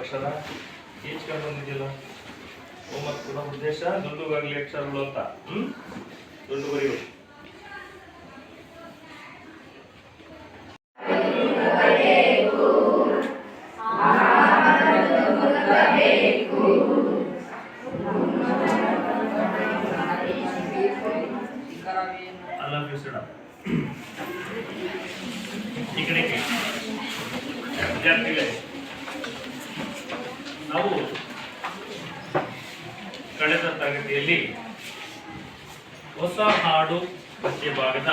ಅಕ್ಷರ ಈಚ್ಕೊಂಡು ಬಂದಿದ್ದಿಲ್ಲ. Homework ಕೊಡೋ ಉದ್ದೇಶ ದುಡ್ಡುಗಾಗಲಿ ಅಕ್ಷರಗಳು ಅಂತ. ದುಡ್ಡು ಬರೆಯುವುದು. ಈ ಕಡೆಗೆ ವಿದ್ಯಾರ್ಥಿಗಳೇ, ನಾವು ಕಳೆದ ತರಗತಿಯಲ್ಲಿ ಹೊಸ ಹಾಡು ಪದ್ಯ ಭಾಗದ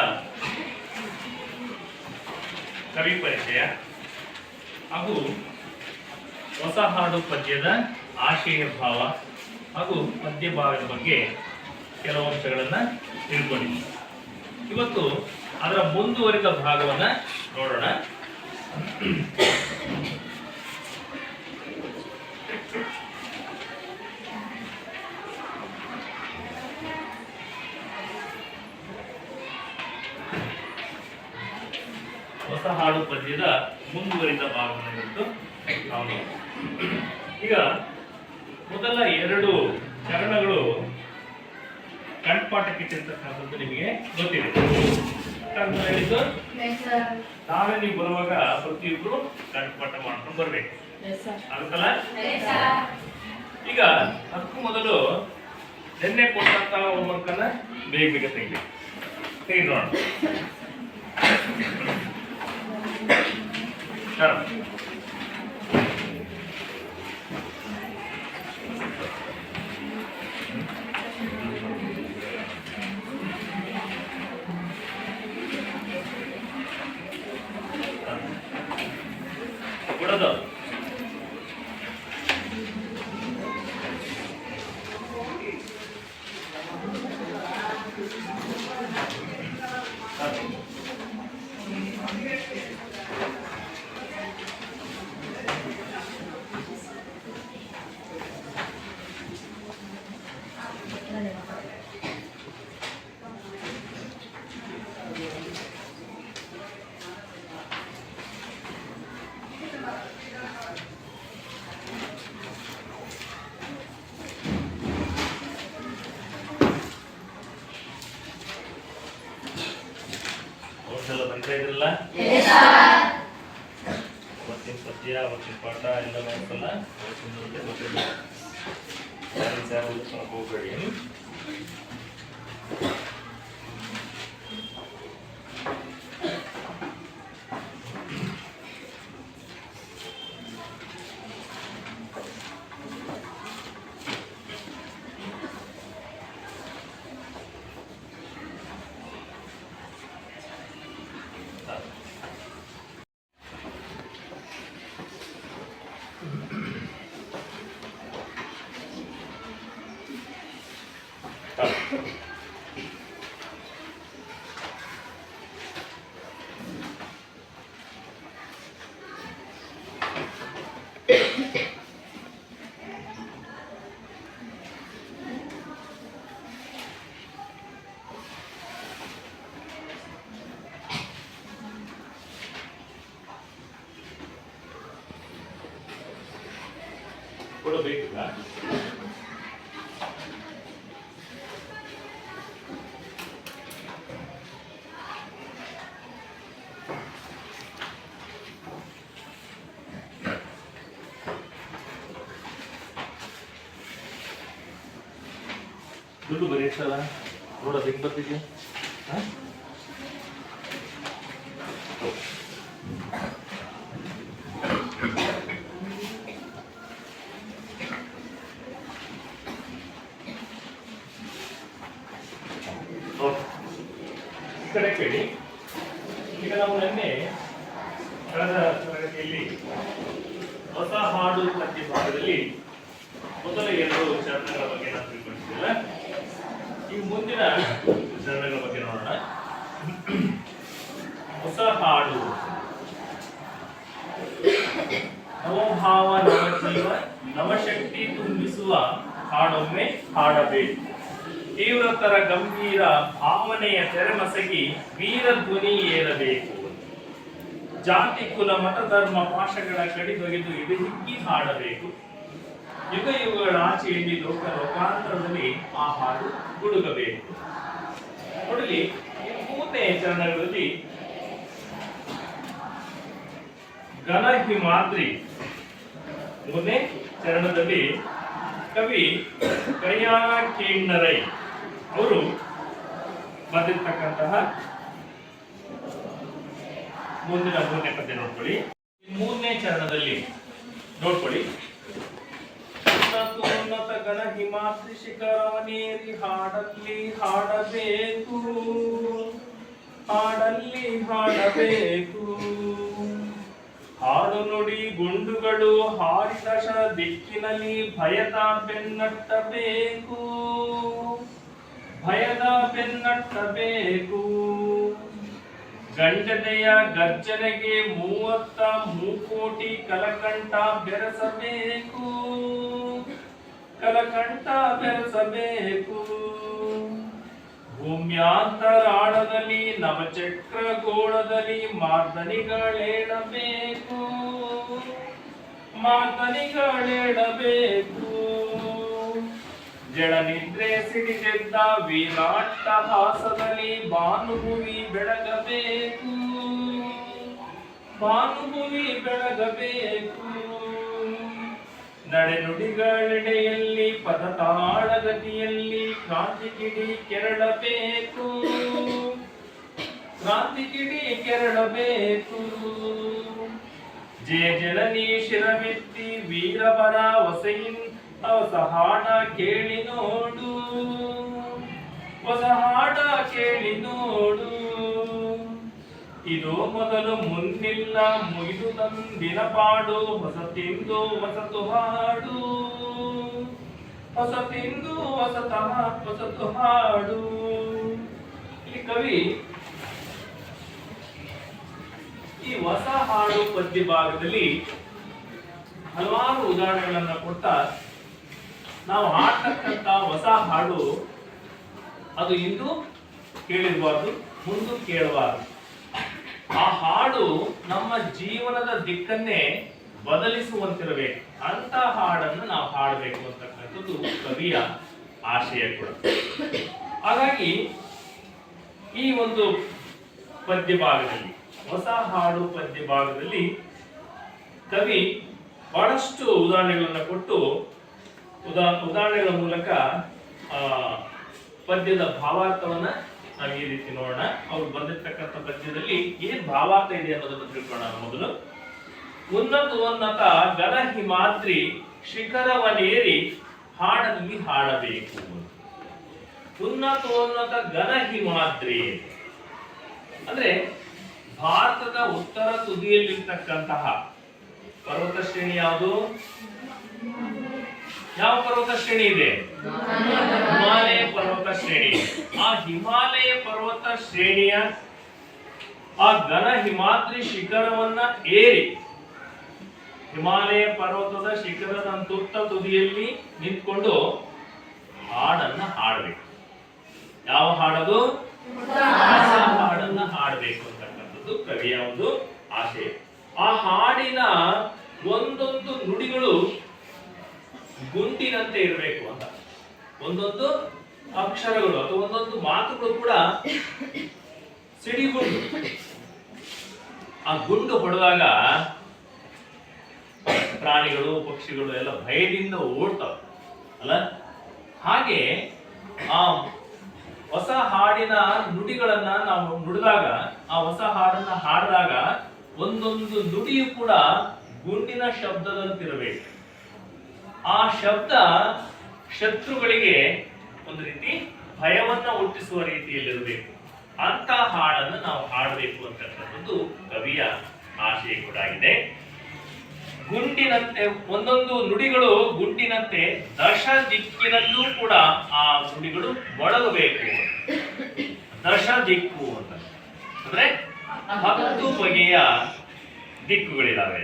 ಕವಿ ಪರಿಚಯ ಹಾಗೂ ಹೊಸ ಹಾಡು ಪದ್ಯದ ಆಶಯ ಭಾವ ಹಾಗೂ ಪದ್ಯ ಭಾಗದ ಬಗ್ಗೆ ಕೆಲವು ಅಂಶಗಳನ್ನು ತಿಳ್ಕೊಂಡಿದ್ದೀವಿ. ಇವತ್ತು ಅದರ ಮುಂದುವರಿದ ಭಾಗವನ್ನ ನೋಡೋಣ. ಹೊಸ ಹಾಡು ಪದ್ಯದ ಮುಂದುವರಿದ ಭಾಗವನ್ನು ಇವತ್ತು ನಾವು ಈಗ ಮೊದಲ 2 ಚರಣಗಳು ಕಂಠಪಾಠಕ್ಕಿಟ್ಟಿರ್ತಕ್ಕಂಥದ್ದು ನಿಮಗೆ ಗೊತ್ತಿದೆ. ಹೇಳಿದ್ದು ನಾಳೆ ನೀವು ಬರುವಾಗ ಪ್ರತಿಯೊಬ್ರು ಕಂಠಪಾಠ ಮಾಡ್ಕೊಂಡು ಬರ್ಬೇಕು. ಅದಕ್ಕಲ್ಲ ಈಗ ಅದಕ್ಕೂ ಮೊದಲು ನಿನ್ನೆ ಕೊಟ್ಟಂತ ಹೋಮ್ವರ್ಕ್ ಅನ್ನ ಬೇಗ ತೆಗಿ ನೋಡೋಣ. ಕೊಡೋದು ಬರ್ತಾ ಇದ್ರಲ್ಲ, ಅವತ್ತಿನ ಪದ್ಯ ಅವತ್ತಿನ ಪಾಠ ಎಲ್ಲ ನೋಡ್ತಲ್ಲ, ಹೋಗ್ಬೇಡಿ. ಕೊಡಬೇಕಿಲ್ಲ. ದುಡ್ಡು ಬರೀಸಲ್ಲ ನೋಡೋದು ಹೆಂಗ್ ಬರ್ತಿದ್ಯಾ? ಈ ಕಡೆ ಕೇಳಿ. ಈಗ ನಾವು ನಿನ್ನೆ ಕಳೆದ ತರಗತಿಯಲ್ಲಿ ಹೊಸ ಹಾಡು ಪದ್ಯ ಭಾಗದಲ್ಲಿ ಮೊದಲ 2 ಚರಣಗಳ ಬಗ್ಗೆ ನಾವು ತಿಳ್ಕೊಂಡಿದ್ದಿಲ್ಲ. ಈ ಮುಂದಿನ ಚರಣಗಳ ಬಗ್ಗೆ ನೋಡೋಣ. ಹೊಸ ಹಾಡು ನವಭಾವ ನವಜೀವ ನವಶಕ್ತಿ ತುಂಬಿಸುವ ಹಾಡೊಮ್ಮೆ ಹಾಡಬೇಕು. ತೀವ್ರತರ ಗಂಭೀರ ಭಾವನೆಯ ತೆರೆಮಸಗಿ ವೀರ ಧ್ವನಿ ಏರಬೇಕು. ಜಾತಿ ಕುಲ ಮತ ಧರ್ಮ ಪಾಶಗಳ ಕಡಿದೊಗೆದು ಇದು ಹಿಕ್ಕಿ ಹಾಡಬೇಕು. ಯುಗ ಯುಗಗಳ ಆಚೆಯಲ್ಲಿ ಲೋಕ ಲೋಕಾಂತರದಲ್ಲಿ ಆ ಹಾಡು ಗುಡುಗಬೇಕು. ನೋಡಲಿ, ಈ 3ನೇ ಚರಣಗಳಲ್ಲಿ ಘನ ಹಿಮಾದ್ರಿ 3ನೇ ಚರಣದಲ್ಲಿ ಕವಿ ಕಯ್ಯಾರ ಕೇಣ್ಣರೈ ಅವರು ಬರೆದಿರ್ತಕ್ಕಂತಹ ಮುಂದಿನ 3ನೇ ಪದ್ಯ ನೋಡ್ಕೊಳ್ಳಿ. 3ನೇ ಚರಣದಲ್ಲಿ ನೋಡ್ಕೊಳ್ಳಿ. ಉನ್ನತ ಘನ ಹಿಮಾದ್ರಿ ಶಿಖರವನೇರಿ ಹಾಡಲ್ಲಿ ಹಾಡಬೇಕು, ಹಾಡಲ್ಲಿ ಹಾಡಬೇಕು. ಹಾಡು ನುಡಿ ಗುಂಡುಗಳು ಹಾರಿದ ದಿಕ್ಕಿನಲ್ಲಿ ಭಯದ ಬೆನ್ನಟ್ಟಬೇಕು, ಭಯದ ಬೆನ್ನಟ್ಟಬೇಕು. ಗಂಡನೆಯ ಗರ್ಜನೆಗೆ 33 ಕಲಕಂಠ ಬೆರೆಸಬೇಕು, ಕಲಕಂಠ ಬೆರೆಸಬೇಕು. ಭೂಮ್ಯಾಂತರಾಳದಲ್ಲಿ ನವಚಕ್ರ ಗೋಳದಲ್ಲಿ ಮಾರ್ದನಿಗಳೇಳಬೇಕು, ಮಾರ್ದನಿಗಳೇಳಬೇಕು. ಜಡ ನಿದ್ರೆ ಸಿಡಿದೆದ್ದ ವೀರಾಟ್ಟಹಾಸದಲ್ಲಿ ಭಾನುಭುವಿ ಬೆಳಗಬೇಕು, ಭಾನುಭುವಿ ಬೆಳಗಬೇಕು. ನಡೆನುಡಿಗಳೆಡೆಯಲ್ಲಿ ಪದತಾಳಗತಿಯಲ್ಲಿ ಕ್ರಾಂತಿಕಿಡಿ ಕೆರಳಬೇಕು, ಕ್ರಾಂತಿಕಿಡಿ ಕೆರಳಬೇಕು. ಜಯ ಜನನಿ ಶಿರವೆತ್ತಿ ವೀರವರ ಹೊಸೆಯಿನ್ ಹೊಸ ಹಾಡ ಕೇಳಿ ನೋಡು, ಹೊಸ ಹಾಡ ಕೇಳಿ ನೋಡು. ಇದು ಮೊದಲು ಮುನ್ನಿಲ್ಲ ಮುಗಿದು ತಂದಿನ ಪಾಡು, ಹೊಸತಿಂದು ಹೊಸತು ಹಾಡು, ಹೊಸತಿಂದು ಹೊಸತು ಹಾಡು. ಈ ಕವಿ ಈ ಹೊಸ ಹಾಡು ಪದ್ಯ ಭಾಗದಲ್ಲಿ ಹಲವಾರು ಉದಾಹರಣೆಗಳನ್ನ ಕೊಡ್ತಾ ನಾವು ಹಾಡ್ತಕ್ಕಂತ ಹೊಸ ಹಾಡು ಅದು ಇಂದು ಕೇಳಿರಬಾರ್ದು, ಮುಂದೆ ಕೇಳಬಾರದು. ಆ ಹಾಡು ನಮ್ಮ ಜೀವನದ ದಿಕ್ಕನ್ನೇ ಬದಲಿಸುವಂತಿರಬೇಕು. ಅಂತ ಹಾಡನ್ನು ನಾವು ಹಾಡಬೇಕು ಅಂತಕ್ಕಂಥದ್ದು ಕವಿಯ ಆಶಯ ಕೂಡ. ಹಾಗಾಗಿ ಈ ಒಂದು ಪದ್ಯ ಭಾಗದಲ್ಲಿ, ಹೊಸ ಹಾಡು ಪದ್ಯ ಭಾಗದಲ್ಲಿ ಕವಿ ಬಹಳಷ್ಟು ಉದಾಹರಣೆಗಳನ್ನು ಕೊಟ್ಟು ಉದಾಹರಣೆಗಳ ಮೂಲಕ ಪದ್ಯದ ಭಾವಾರ್ಥವನ್ನ ನಾವು ಈ ರೀತಿ ನೋಡೋಣ. ಅವ್ರು ಬಂದಿರ್ತಕ್ಕಂಥ ಪದ್ಯದಲ್ಲಿ ಏನ್ ಭಾವಾರ್ಥ ಇದೆ ಅನ್ನೋದನ್ನು ತಿಳ್ಕೊಳ್ಳೋಣ. ಮೊದಲು, ಉನ್ನತ ಘನ ಹಿಮಾದ್ರಿ ಶಿಖರವನೇರಿ ಹಾಡಲ್ಲಿ ಹಾಡಬೇಕು. ಉನ್ನತ ಘನ ಹಿಮಾದ್ರಿ ಅಂದ್ರೆ ಭಾರತದ ಉತ್ತರ ತುದಿಯಲ್ಲಿರ್ತಕ್ಕಂತಹ ಪರ್ವತ ಶ್ರೇಣಿ ಯಾವುದು? ಯಾವ ಪರ್ವತ ಶ್ರೇಣಿ ಇದೆ? ಹಿಮಾಲಯ ಪರ್ವತ ಶ್ರೇಣಿ. ಆ ಹಿಮಾಲಯ ಪರ್ವತ ಶ್ರೇಣಿಯ ಆ ಘನ ಹಿಮಾದ್ರಿ ಶಿಖರವನ್ನ ಏರಿ ಹಿಮಾಲಯ ಪರ್ವತದ ಶಿಖರದ ತುತ್ತ ತುದಿಯಲ್ಲಿ ನಿಂತ್ಕೊಂಡು ಹಾಡನ್ನ ಹಾಡಬೇಕು. ಯಾವ ಹಾಡದು? ಹಾಡನ್ನ ಹಾಡಬೇಕು ಅಂತಕ್ಕಂಥದ್ದು ಕವಿಯ ಒಂದು ಆಶಯ. ಆ ಹಾಡಿನ ಒಂದೊಂದು ನುಡಿಗಳು ಗುಂಡಿನಂತೆ ಇರಬೇಕು ಅಂತ. ಒಂದೊಂದು ಅಕ್ಷರಗಳು ಅಥವಾ ಒಂದೊಂದು ಮಾತುಗಳು ಕೂಡ ಸಿಡಿಗುಂಡು. ಆ ಗುಂಡು ಹೊಡೆದಾಗ ಪ್ರಾಣಿಗಳು ಪಕ್ಷಿಗಳು ಎಲ್ಲ ಭಯದಿಂದ ಓಡ್ತಾವ ಅಲ್ಲ. ಹಾಗೆ ಆ ಹೊಸ ಹಾಡಿನ ನುಡಿಗಳನ್ನ ನಾವು ನುಡಿದಾಗ, ಆ ಹೊಸ ಹಾಡನ್ನ ಹಾಡಿದಾಗ ಒಂದೊಂದು ನುಡಿಯು ಕೂಡ ಗುಂಡಿನ ಶಬ್ದದಂತಿರಬೇಕು. ಆ ಶಬ್ದ ಶತ್ರುಗಳಿಗೆ ಒಂದು ರೀತಿ ಭಯವನ್ನ ಹುಟ್ಟಿಸುವ ರೀತಿಯಲ್ಲಿರಬೇಕು. ಅಂತ ಹಾಡನ್ನು ನಾವು ಹಾಡಬೇಕು ಅಂತಕ್ಕಂಥದ್ದು ಕವಿಯ ಆಶಯ ಕೂಡ ಆಗಿದೆ. ಗುಂಡಿನಂತೆ ಒಂದೊಂದು ನುಡಿಗಳು ಗುಂಡಿನಂತೆ ದಶ ದಿಕ್ಕಿನಲ್ಲೂ ಕೂಡ ಆ ನುಡಿಗಳು ಮೊಳಗಬೇಕು. ದಶ ದಿಕ್ಕು ಅಂತ ಅಂದ್ರೆ 10 ಬಗೆಯ ದಿಕ್ಕುಗಳಿದಾವೆ.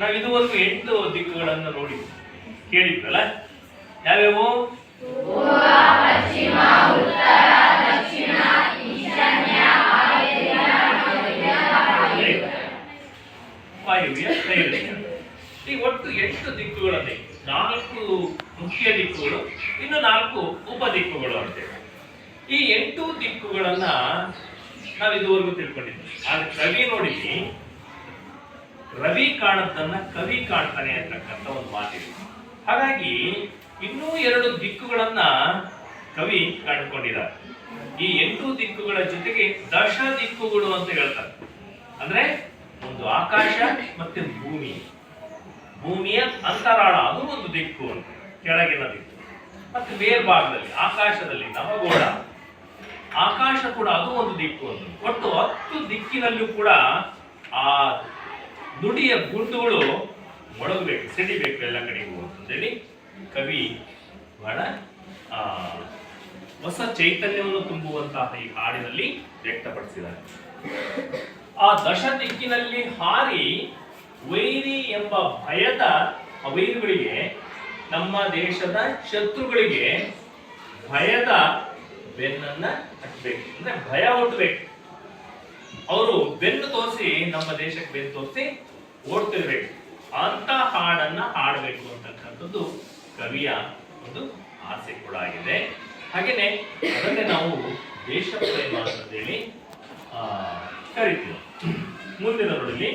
ನಾವು ಇದುವರೆಗೂ 8 ದಿಕ್ಕುಗಳನ್ನು ನೋಡಿ ಕೇಳಿದ್ವಲ್ಲ. ಯಾವ್ಯಾವು? ವಾಯುವ್ಯ ನೈಋತ್ಯ. ಈ ಒಟ್ಟು 8 ದಿಕ್ಕುಗಳಲ್ಲಿ 4 ಮುಖ್ಯ ದಿಕ್ಕುಗಳು, ಇನ್ನು 4 ಉಪ ದಿಕ್ಕುಗಳು ಅಂತೇಳಿ. ಈ 8 ದಿಕ್ಕುಗಳನ್ನ ನಾವು ಇದುವರೆಗೂ ತಿಳ್ಕೊಂಡಿದ್ವಿ. ಆದ್ರೆ ಕವಿ ನೋಡಿದ್ವಿ, ರವಿ ಕಾಣದ್ದನ್ನ ಕವಿ ಕಾಣ್ತಾನೆ ಅಂತಕ್ಕಂಥ ಒಂದು ಮಾತಿದೆ. ಹಾಗಾಗಿ ಇನ್ನೂ 2 ದಿಕ್ಕುಗಳನ್ನ ಕವಿ ಕಂಡುಕೊಂಡಿದ್ದಾರೆ. ಈ 8 ದಿಕ್ಕುಗಳ ಜೊತೆಗೆ ದಶ ದಿಕ್ಕುಗಳು ಅಂತ ಹೇಳ್ತಾರೆ. ಅಂದ್ರೆ ಒಂದು ಆಕಾಶ ಮತ್ತೆ ಭೂಮಿಯ ಅಂತರಾಳ, ಅದು ಒಂದು ದಿಕ್ಕು ಅಂತ, ಕೆಳಗಿನ ದಿಕ್ಕು. ಮತ್ತೆ ಮೇಲ್ಭಾಗದಲ್ಲಿ ಆಕಾಶದಲ್ಲಿ ನವಗೋಳ, ಆಕಾಶ ಕೂಡ ಅದು ಒಂದು ದಿಕ್ಕು ಅಂತ. ಒಟ್ಟು 10 ದಿಕ್ಕಿನಲ್ಲೂ ಕೂಡ ಆ ನುಡಿಯ ಗುಂಡುಗಳು ಮೊಳಗಬೇಕು, ಸಿಡಿಬೇಕು ಎಲ್ಲ ಕಡೆಗೂ ಅಂತೇಳಿ ಕವಿ ಬಹಳ ಹೊಸ ಚೈತನ್ಯವನ್ನು ತುಂಬುವಂತಹ ಈ ಹಾಡಿನಲ್ಲಿ ವ್ಯಕ್ತಪಡಿಸಿದ್ದಾರೆ. ಆ ದಶ ದಿಕ್ಕಿನಲ್ಲಿ ಹಾರಿ ವೈರಿ ಎಂಬ ಭಯದ ವೈರಿಗಳಿಗೆ, ನಮ್ಮ ದೇಶದ ಶತ್ರುಗಳಿಗೆ ಭಯದ ಬೆನ್ನನ್ನ ಹಚ್ಚಬೇಕು, ಅಂದ್ರೆ ಭಯ ಹುಟ್ಟಬೇಕು. ಅವರು ಬೆನ್ನು ತೋರಿಸಿ, ನಮ್ಮ ದೇಶಕ್ಕೆ ಬೆನ್ನು ತೋರಿಸಿ ಓಡ್ತಿರ್ಬೇಕು ಅಂತ ಹಾಡನ್ನ ಹಾಡಬೇಕು ಅಂತಕ್ಕಂಥದ್ದು ಕವಿಯ ಒಂದು ಆಸೆ ಕೂಡ ಆಗಿದೆ. ಹಾಗೇನೆ ಅದನ್ನೇ ನಾವು ದೇಶ ಪ್ರೇಮ ಅಂತೇಳಿ ಕರಿತೀವಿ. ಮುಂದಿನ ನೋಡಲಿ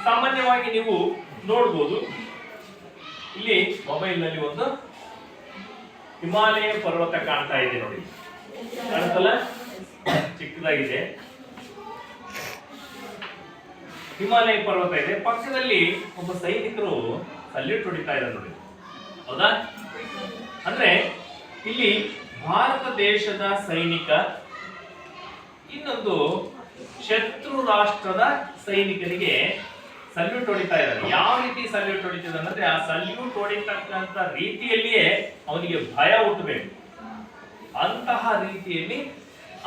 ಸಾಮಾನ್ಯವಾಗಿ ನೀವು ನೋಡ್ಬೋದು, ಇಲ್ಲಿ ಮೊಬೈಲ್ ನಲ್ಲಿ ಒಂದು ಹಿಮಾಲಯ ಪರ್ವತ ಕಾಣ್ತಾ ಇದೆ ನೋಡಿ, ಕಾಣ್ತಲ್ಲ, ಚಿಕ್ಕದಾಗಿದೆ. ಹಿಮಾಲಯ ಪರ್ವತ ಇದೆ, ಪಕ್ಕದಲ್ಲಿ ಒಬ್ಬ ಸೈನಿಕರು ಸಲ್ಯೂಟ್ ಹೊಡಿತಾ ಇದ್ದಾರೆ ನೋಡಿ, ಹೌದಾ? ಅಂದ್ರೆ ಇಲ್ಲಿ ಭಾರತ ದೇಶದ ಸೈನಿಕ ಇನ್ನೊಂದು ಶತ್ರು ರಾಷ್ಟ್ರದ ಸೈನಿಕರಿಗೆ ಸಲ್ಯೂಟ್ ಹೊಡಿತಾ ಇದ್ದಾರೆ. ಯಾವ ರೀತಿ ಸಲ್ಯೂಟ್ ಹೊಡಿತಿದ್ದಾನೆ ಅಂದ್ರೆ, ಆ ಸಲ್ಯೂಟ್ ಹೊಡಿತಕ್ಕಂತ ರೀತಿಯಲ್ಲಿಯೇ ಅವನಿಗೆ ಭಯ ಹುಟ್ಟಬೇಕು, ಅಂತಹ ರೀತಿಯಲ್ಲಿ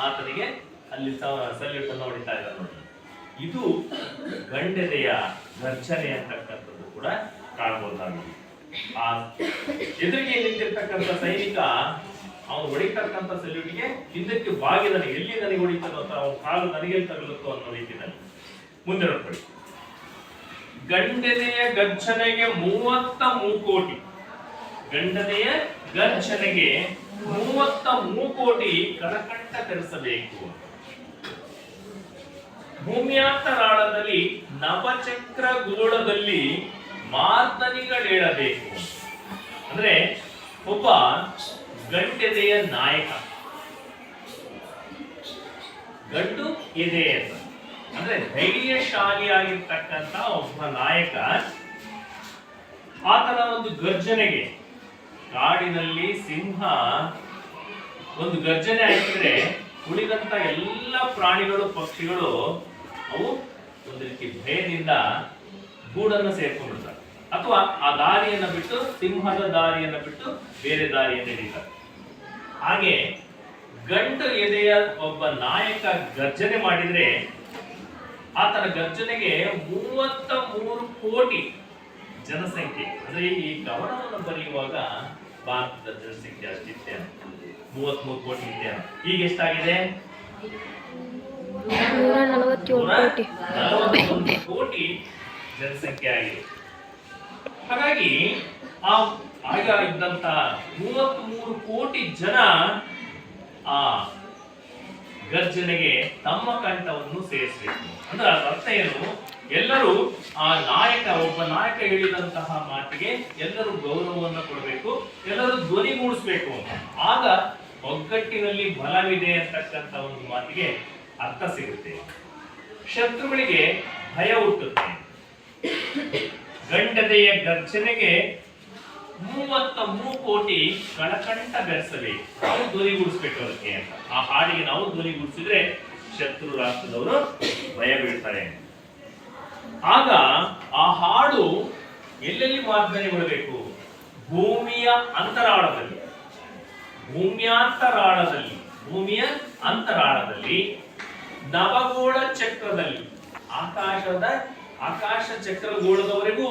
ಆತನಿಗೆ ಅಲ್ಲಿ ಸಲ್ಯೂಟ್ ಅನ್ನು ಹೊಡಿತಾ ಇದ್ದಾರೆ ನೋಡಿ. ಇದು ಗಂಡೆದೆಯ ಗರ್ಜನೆ ಅಂತಕ್ಕಂಥದ್ದು ಕೂಡ ಕಾಣಬಹುದಾಗಿದೆ. ಆ ಎದುರಿಗೆ ನಿಂತಿರ್ತಕ್ಕಂಥ ಸೈನಿಕ ಅವನು ಹೊಡಿತಕ್ಕಂಥ ಸಲ್ಯೂಟ್ಗೆ ಹಿಂದಕ್ಕೆ ಬಾಗಿ ನನಗೆ ಎಲ್ಲಿ ನನಗೆ ಹೊಡಿತಾನೋ ಅಂತ, ಅವನ ಕಾಲು ನನಗೆ ತಗಲುತ್ತೋ ಅನ್ನೋ ರೀತಿಯಲ್ಲಿ ಮುಂದೆ ನೋಡ್ಕೊಳ್ಳಿ. ಗಂಡನೆಯ ಗರ್ಜನೆಗೆ 33 ಕೋಟಿ, ಗಂಡನೆಯ ಗರ್ಜನೆಗೆ 33 ಕೋಟಿ ಕರಕಂಠ ಕರೆಸಬೇಕು. ಭೂಮ್ಯಾಂತರಾಳದಲ್ಲಿ ನವಚಕ್ರ ಗೋಳದಲ್ಲಿ ಮಾರ್ದನಿಗಳೇಳಬೇಕು. ಅಂದ್ರೆ ಒಬ್ಬ ಗಂಡೆದೆಯ ನಾಯಕ, ಗಂಡು ಎದೆ ಅಂತ ಅಂದ್ರೆ ಧೈರ್ಯಶಾಲಿಯಾಗಿರ್ತಕ್ಕಂಥ ಒಬ್ಬ ನಾಯಕ, ಆತನ ಒಂದು ಗರ್ಜನೆಗೆ, ಕಾಡಿನಲ್ಲಿ ಸಿಂಹ ಒಂದು ಗರ್ಜನೆ ಹಾಕಿದ್ರೆ ಉಳಿದಂತ ಎಲ್ಲ ಪ್ರಾಣಿಗಳು ಪಕ್ಷಿಗಳು ಅವು ಒಂದು ರೀತಿ ಭಯದಿಂದ ಗೂಡನ್ನು ಸೇರ್ಕೊಂಡ್ಬಿಡ್ತಾರೆ, ಅಥವಾ ಆ ದಾರಿಯನ್ನ ಬಿಟ್ಟು, ಸಿಂಹದ ದಾರಿಯನ್ನ ಬಿಟ್ಟು ಬೇರೆ ದಾರಿಯನ್ನು ಹಿಡಿತಾರೆ. ಹಾಗೆ ಗಂಡು ಎದೆಯ ಒಬ್ಬ ನಾಯಕ ಗರ್ಜನೆ ಮಾಡಿದ್ರೆ ಆತನ ಗರ್ಜನೆಗೆ 33 ಕೋಟಿ ಜನಸಂಖ್ಯೆ. ಅಂದ್ರೆ ಈ ಗಮನವನ್ನು ಬರೆಯುವಾಗ ಭಾರತದ ಜನಸಂಖ್ಯೆ ಅಷ್ಟಿತ್ತೆ, 33 ಕೋಟಿ ಇದೆ. ಈಗ ಎಷ್ಟಾಗಿದೆ? 147 ಕೋಟಿ ಜನಸಂಖ್ಯೆ ಆಗಿದೆ. ಹಾಗಾಗಿ ಆಗ ಇದ್ದಂತ 33 ಕೋಟಿ ಜನ ಆ ಗರ್ಜನೆಗೆ ತಮ್ಮ ಕಂಠವನ್ನು ಸೇರಿಸಬೇಕು. ಅಂದ್ರೆ ಅರ್ಥ ಏನು? ಎಲ್ಲರೂ ಆ ಒಬ್ಬ ನಾಯಕ ಹೇಳಿದಂತಹ ಮಾತಿಗೆ ಎಲ್ಲರೂ ಗೌರವವನ್ನು ಕೊಡಬೇಕು, ಎಲ್ಲರೂ ಧ್ವನಿಗೂಡಿಸ್ಬೇಕು ಅಂತ. ಆಗ ಒಗ್ಗಟ್ಟಿನಲ್ಲಿ ಬಲವಿದೆ ಅಂತಕ್ಕಂಥ ಒಂದು ಮಾತಿಗೆ ಅರ್ಥ ಸಿಗುತ್ತೆ. ಶತ್ರುಗಳಿಗೆ ಭಯ ಹುಟ್ಟುತ್ತೆ. ಗಂಡದೆಯ ಗರ್ಜನೆಗೆ 33 ಕೋಟಿ ಕಳಕಂಠ ಬೆರೆಸಬೇಕು, ನಾವು ಧ್ವನಿಗೂಡಿಸ್ಬೇಕು ಅದಕ್ಕೆ ಅಂತ. ಆ ಹಾಡಿಗೆ ನಾವು ಧ್ವನಿಗೂಡಿಸಿದ್ರೆ ಶತ್ರು ರಾಷ್ಟ್ರದವರು ಭಯ ಬೀಳ್ತಾರೆ. ಆಗ ಆ ಹಾಡು ಎಲ್ಲೆಲ್ಲಿ ಮಾರ್ದನೆಗೊಳ್ಳಬೇಕು? ಭೂಮಿಯ ಅಂತರಾಳದಲ್ಲಿ, ಭೂಮಿಯ ಅಂತರಾಳದಲ್ಲಿ, ನವಗೋಳ ಚಕ್ರದಲ್ಲಿ, ಆಕಾಶ ಚಕ್ರಗೋಳದವರೆಗೂ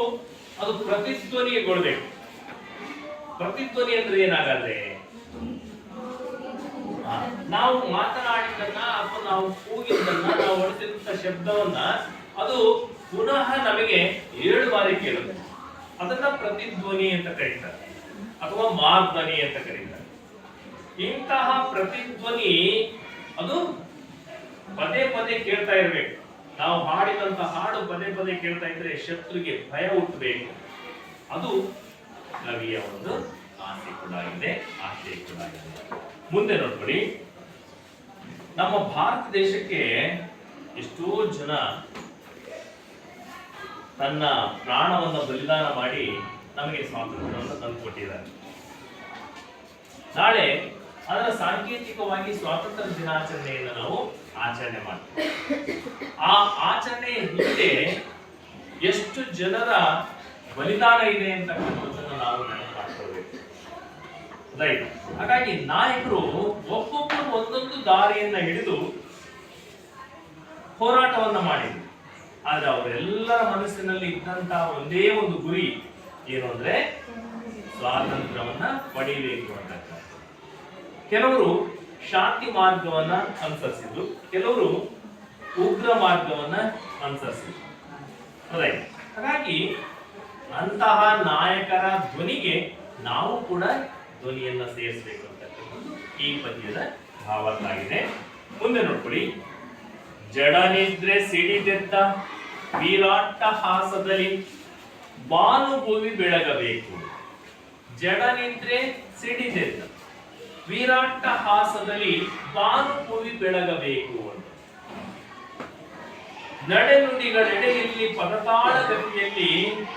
ಅದು ಪ್ರತಿಧ್ವನಿಗೊಳ್ಬೇಕು. ಪ್ರತಿಧ್ವನಿ ಅಂದ್ರೆ ಏನಾಗತ್ತೆ? ನಾವು ಮಾತನಾಡಿದ್ದನ್ನ ಅಥವಾ ನಾವು ಕೂಗಿದ್ದನ್ನ, ನಾವು ಹೊಡೆದಿದ್ದ ಶಬ್ದವನ್ನ ಅದು ಪುನಃ ನಮಗೆ 7 ಬಾರಿ ಕೇಳುತ್ತೆ. ಅದನ್ನ ಪ್ರತಿಧ್ವನಿ ಅಂತ ಕರೀತಾರೆ ಅಥವಾ ಮಾರ್ಧ್ವನಿ ಅಂತ ಕರೀತಾರೆ. ಇಂತಹ ಪ್ರತಿಧ್ವನಿ ಅದು ಪದೇ ಪದೇ ಕೇಳ್ತಾ ಇರಬೇಕು. ನಾವು ಹಾಡಿದಂತ ಹಾಡು ಪದೇ ಪದೇ ಕೇಳ್ತಾ ಇದ್ರೆ ಶತ್ರುಗೆ ಭಯ ಹುಟ್ಟಬೇಕು. ಅದು ಕವಿಯ ಒಂದು ಆಸೆ ಕೂಡ ಇದೆ, ಆಸೆ ಕೂಡ ಇದೆ. ಮುಂದೆ ನೋಡ್ಕೊಳ್ಳಿ, ನಮ್ಮ ಭಾರತ ದೇಶಕ್ಕೆ ಎಷ್ಟೋ ಜನ ತನ್ನ ಪ್ರಾಣವನ್ನು ಬಲಿದಾನ ಮಾಡಿ ನಮಗೆ ಸ್ವಾತಂತ್ರ್ಯವನ್ನು ತಂದುಕೊಟ್ಟಿದ್ದಾರೆ. ನಾಳೆ ಅದರ ಸಾಂಕೇತಿಕವಾಗಿ ಸ್ವಾತಂತ್ರ್ಯ ದಿನಾಚರಣೆಯನ್ನು ನಾವು ಆಚರಣೆ ಮಾಡ್ತೀವಿ. ಆ ಆಚರಣೆಯ ಹಿಂದೆ ಎಷ್ಟು ಜನರ ಬಲಿದಾನ ಇದೆ ಅಂತಕ್ಕಂಥದ್ದನ್ನು ನಾವು ನೆನಪಾಡ್ಕೊಳ್ಬೇಕು. ರೈಟ್. ಹಾಗಾಗಿ ನಾಯಕರು ಒಬ್ಬೊಬ್ಬರು ಒಂದೊಂದು ದಾರಿಯನ್ನ ಹಿಡಿದು ಹೋರಾಟವನ್ನ ಮಾಡಿದ್ರು. ಆದ್ರೆ ಅವರೆಲ್ಲರ ಮನಸ್ಸಿನಲ್ಲಿ ಇದ್ದಂತಹ ಒಂದೇ ಒಂದು ಗುರಿ ಏನು ಅಂದ್ರೆ ಸ್ವಾತಂತ್ರ್ಯವನ್ನ ಪಡೆಯಬೇಕು ಅಂತಕ್ಕಂಥ. ಕೆಲವರು ಶಾಂತಿ ಮಾರ್ಗವನ್ನ ಅನುಸರಿಸಿದ್ರು, ಕೆಲವರು ಉಗ್ರ ಮಾರ್ಗವನ್ನ ಅನುಸರಿಸಿದ್ರು. ರೈಟ್. ಹಾಗಾಗಿ ಅಂತಹ ನಾಯಕರ ಧ್ವನಿಗೆ ನಾವು ಕೂಡ ಧ್ವನಿಯನ್ನ ಸೇರಿಸಬೇಕು ಅಂತಕ್ಕಂಥದ್ದು ಈ ಪದ್ಯದ ಭಾವವಾಗಿದೆ. ಮುಂದೆ ನೋಡ್ಕೊಳ್ಳಿ, ಜಡನಿದ್ರೆ ಸಿಡಿದೆದ್ದ ವೀರಾಟ್ಟ ಹಾಸದಲ್ಲಿ ಭಾನುಭೂಮಿ ಬೆಳಗಬೇಕು. ಜಡನಿದ್ರೆ ಸಿಡಿದೆದ್ದ ವೀರಾಟ್ಟ ಹಾಸದಲ್ಲಿ ಭಾನುಭೂಮಿ ಬೆಳಗಬೇಕು ಅಂತ. ನಡೆನುಡಿಗಳೆಡೆಯಲ್ಲಿ ಪದತಾಳ ಗತಿಯಲ್ಲಿ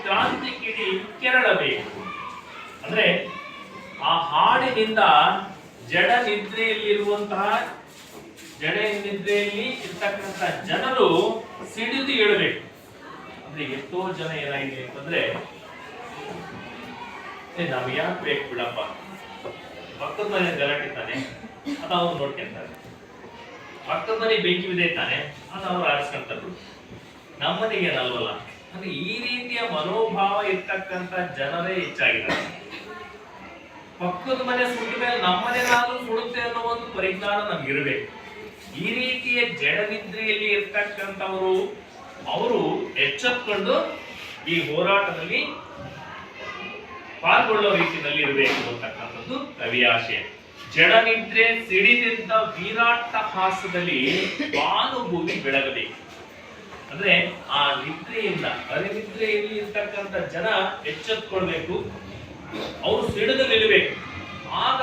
ಕ್ರಾಂತಿ ಕಿಡಿ ಕೆರಳಬೇಕು. ಅಂದ್ರೆ ಆ ಹಾಡಿನಿಂದ ಜಡ ನಿದ್ರೆಯಲ್ಲಿರುವಂತಹ ಜಡ ನಿದ್ರೆಯಲ್ಲಿ ಇರ್ತಕ್ಕಂಥ ಜನರು ಸಿಡಿದು ಏಳಬೇಕು. ಅಂದ್ರೆ ಎಷ್ಟೋ ಜನ ಏನಾಗಿದೆ ಅಂತಂದ್ರೆ ನಮ್ಗೆ ಯಾಕೆ ಬೇಕು ಬಿಡಪ್ಪ, ಪಕ್ಕದ ಮನೆ ಗಲಾಟೆ ತಾನೆ ಅದು ಅವ್ರು ನೋಡ್ಕೊಂತಾರೆ, ಪಕ್ಕದ ಮನೆ ಬೆಂಕಿ ಬಿದೆ ತಾನೆ ಅದು ಅವ್ರು ಆರಿಸ್ಕೊಂತಾರೆ, ನಮ್ಮನೆಗೆ ಏನಲ್ವಲ್ಲ. ಅಂದ್ರೆ ಈ ರೀತಿಯ ಮನೋಭಾವ ಇರ್ತಕ್ಕಂಥ ಜನರೇ ಹೆಚ್ಚಾಗಿದ್ದಾರೆ. ಪಕ್ಕದ ಮನೆ ಸುಟ್ಟ ಮೇಲೆ ನಮ್ಮನೆನಾದ್ರೂ ಸುಡುತ್ತೆ ಅನ್ನೋ ಒಂದು ಪರಿಜ್ಞಾನ ನಮ್ಗಿರ್ಬೇಕು. ಈ ರೀತಿಯ ಜಡನಿದ್ರೆಯಲ್ಲಿ ಇರ್ತಕ್ಕಂಥವರು ಅವರು ಎಚ್ಚೆತ್ತುಕೊಂಡು ಈ ಹೋರಾಟದಲ್ಲಿ ಪಾಲ್ಗೊಳ್ಳೋ ರೀತಿಯಲ್ಲಿ ಇರಬೇಕು ಅಂತಕ್ಕಂಥದ್ದು ಕವಿಯ ಆಶಯ. ಜಡನಿದ್ರೆ ಸಿಡಿದಿದ್ದ ವೀರಾಟ್ಟ ಹಾಸದಲ್ಲಿ ಭಾನುಭೂಮಿ ಬೆಳಗಬೇಕು. ಅಂದ್ರೆ ಆ ನಿದ್ರೆಯಿಂದ ಅರೆನಿದ್ರೆಯಲ್ಲಿ ಇರ್ತಕ್ಕಂಥ ಜನ ಎಚ್ಚೆತ್ಕೊಳ್ಬೇಕು, ಅವರು ಸಿಡಿದು ನಿಲ್ಲಬೇಕು. ಆಗ